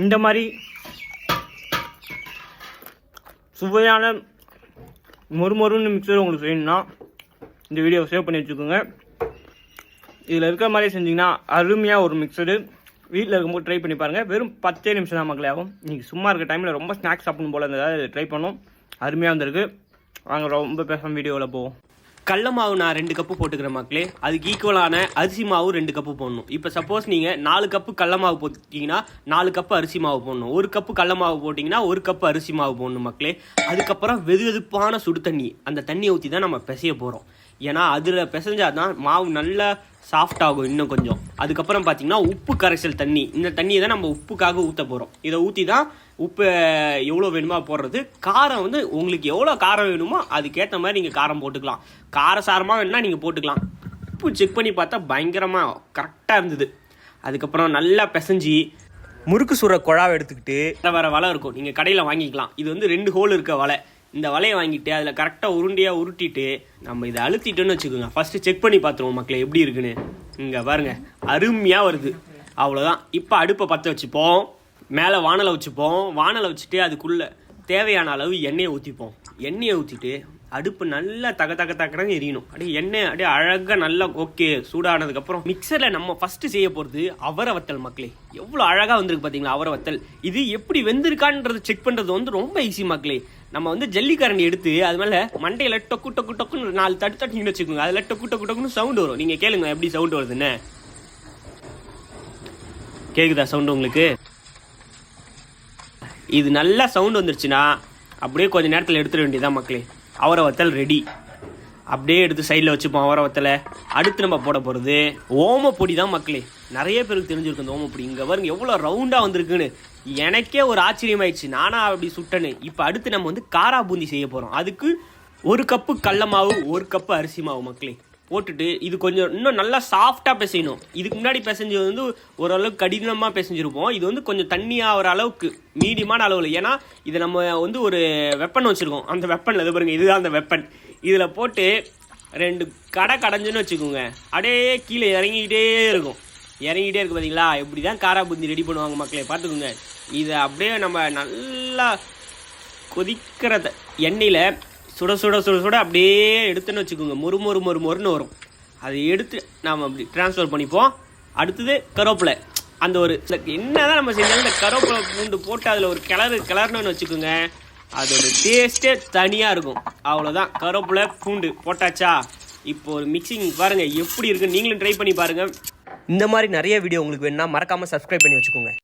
இந்த மாதிரி சுவையான மொறுமொறுன்னு மிக்சர் உங்களுக்கு வேணும்னா இந்த வீடியோவை சேவ் பண்ணி வச்சுக்கோங்க. இதில் இருக்கிற மாதிரி செஞ்சிங்கன்னா அருமையாக ஒரு மிக்சரு வீட்டில் இருக்கும்போது ட்ரை பண்ணி பாருங்கள். வெறும் 10 நிமிஷம் தான் மக்களே ஆகும். நீங்கள் சும்மா இருக்க டைமில் ரொம்ப ஸ்நாக்ஸ் சாப்பிடணும் போல் இருந்தது, ட்ரை பண்ணோம். அருமையாக வந்திருக்கு. வாங்க ரொம்ப பேசாமல் வீடியோவில் போவோம். கடல மாவு நான் 2 கப்பு போட்டுக்கிறேன் மக்களே. அதுக்கு ஈக்குவலான அரிசி மாவு 2 கப்பு போடணும். இப்போ சப்போஸ் நீங்கள் 4 கப்பு கடல மாவு போட்டிங்கன்னா 4 கப்பு அரிசி மாவு போடணும். 1 கப்பு கடல மாவு போட்டிங்கன்னா 1 கப்பு அரிசி மாவு போடணும் மக்களே. அதுக்கப்புறம் வெதுவெதுப்பான சுடு தண்ணி, அந்த தண்ணியை ஊற்றி தான் நம்ம பிசைய போகிறோம். ஏன்னா அதில் பிசைஞ்சாதான் மாவு நல்லா சாஃப்ட் ஆகும் இன்னும் கொஞ்சம். அதுக்கப்புறம் பார்த்தீங்கன்னா உப்பு கரைசல் தண்ணி, இந்த தண்ணியை தான் நம்ம உப்புக்காக ஊற்ற போகிறோம். இதை ஊற்றி தான் உப்பு எவ்வளோ வேணுமோ போடுறது. காரம் வந்து உங்களுக்கு எவ்வளோ காரம் வேணுமோ அதுக்கேற்ற மாதிரி நீங்கள் காரம் போட்டுக்கலாம். காரசாரமாக வேணும்னா நீங்கள் போட்டுக்கலாம். உப்பு செக் பண்ணி பார்த்தா பயங்கரமாக கரெக்டாக இருந்தது. அதுக்கப்புறம் நல்லா பிசைஞ்சி முறுக்கு சுடுற குழாவை எடுத்துக்கிட்டு வேறு வலை இருக்கும், நீங்கள் கடையில் வாங்கிக்கலாம். இது வந்து 2 ஹோல் இருக்க வலை. இந்த வலையை வாங்கிட்டு அதில் கரெக்டாக உருண்டையாக உருட்டிட்டு நம்ம இதை அழுத்திட்டோன்னு வச்சுக்கோங்க. ஃபஸ்ட்டு செக் பண்ணி பார்த்துருவோம் மக்களே எப்படி இருக்குன்னு. இங்கே பாருங்கள் அருமையாக வருது. அவ்வளோதான். இப்போ அடுப்பை பற்ற வச்சுப்போம். மேலே வானலை வச்சுப்போம். வானலை வச்சுட்டு அதுக்குள்ளே தேவையான அளவு எண்ணெயை ஊற்றிப்போம். எண்ணெயை ஊற்றிட்டு அடுப்பு நல்லா தக்கன்னு எரியணும். அப்படியே எண்ணெய் அப்படியே அழகாக நல்லா ஓகே சூடானதுக்கப்புறம் மிக்சரில் நம்ம ஃபஸ்ட்டு செய்ய போகிறது அவரை வத்தல் மக்களே. எவ்வளோ அழகாக வந்திருக்கு பார்த்தீங்களா அவரை வத்தல். இது எப்படி வெந்திருக்கான்றது செக் பண்ணுறது வந்து ரொம்ப ஈஸி மக்களே. நம்ம வந்து ஜல்லிக்கரண்டி எடுத்து அது மேலே மண்டையில் டொக்கு டொக்கு டொக்குன்னு 4 தட்டு தட்டிங்கன்னு வச்சுக்கோங்க. அதில் டொக்கு டொக்கு டொக்குன்னு சவுண்டு வரும். நீங்கள் கேளுங்க எப்படி சவுண்டு வருதுன்னு. கேட்குதா சவுண்டு உங்களுக்கு? இது நல்லா சவுண்டு வந்துருச்சுன்னா அப்படியே கொஞ்சம் நேரத்தில் எடுத்துட வேண்டியதான் மக்களே. அவரை வத்தல் ரெடி. அப்படியே எடுத்து சைடில் வச்சுப்போம் அவரை வத்தலை. அடுத்து நம்ம போட போகிறது ஓமப்பொடி தான் மக்களே. நிறைய பேருக்கு தெரிஞ்சிருக்கு இந்த ஓமப்பொடி. இங்கே பாருங்க எவ்வளோ ரவுண்டாக வந்திருக்குன்னு. எனக்கே ஒரு ஆச்சரியமாயிடுச்சு, நானா அப்படி சுட்டேன்னு. இப்போ அடுத்து நம்ம வந்து காரா பூந்தி செய்ய போகிறோம். அதுக்கு 1 கப்பு கடல மாவு 1 கப்பு அரிசி மாவு மக்களே போட்டுட்டு இது கொஞ்சம் இன்னும் நல்லா சாஃப்டாக பிசையணும். இதுக்கு முன்னாடி பிசைஞ்சது வந்து ஓரளவுக்கு கடினமாக பிசைஞ்சிருப்போம். இது வந்து கொஞ்சம் தண்ணியாக ஒரு அளவுக்கு மீடியமான அளவில். ஏன்னா இதை நம்ம வந்து ஒரு வெப்பன் வச்சுருக்கோம். அந்த வெப்பனில் இது பாருங்க, இதுதான் அந்த வெப்பன். இதில் போட்டு 2 கடைஞ்சுன்னு வச்சுக்கோங்க. அப்படியே கீழே இறங்கிக்கிட்டே இருக்கும். இறங்கிட்டே இருக்கு பார்த்தீங்களா? இப்படி தான் காரா பூந்தி ரெடி பண்ணுவாங்க மக்களே. பார்த்துக்கோங்க. இதை அப்படியே நம்ம நல்லா கொதிக்கிற எண்ணெயில் சுட சுட சுட சுட அப்படியே எடுத்துன்னு வச்சுக்கோங்க. மொறுன்னு வரும். அதை எடுத்து நாம் அப்படி ட்ரான்ஸ்ஃபர் பண்ணிப்போம். அடுத்தது கருவேப்பிலை. அந்த ஒரு என்ன தான் நம்ம செஞ்சாலும் இந்த கருவேப்பிலை பூண்டு போட்டு அதில் ஒரு கிளறுன்னு வச்சுக்கோங்க. அதோட டேஸ்ட்டே தனியாக இருக்கும். அவ்வளோதான். கருவேப்பிலை பூண்டு போட்டாச்சா? இப்போ ஒரு மிக்சிங் பாருங்கள் எப்படி இருக்குன்னு நீங்களும் ட்ரை பண்ணி பாருங்கள். இந்த மாதிரி நிறைய வீடியோ உங்களுக்கு வேணும்னா மறக்காமல் சப்ஸ்கிரைப் பண்ணி வச்சுக்கோங்க.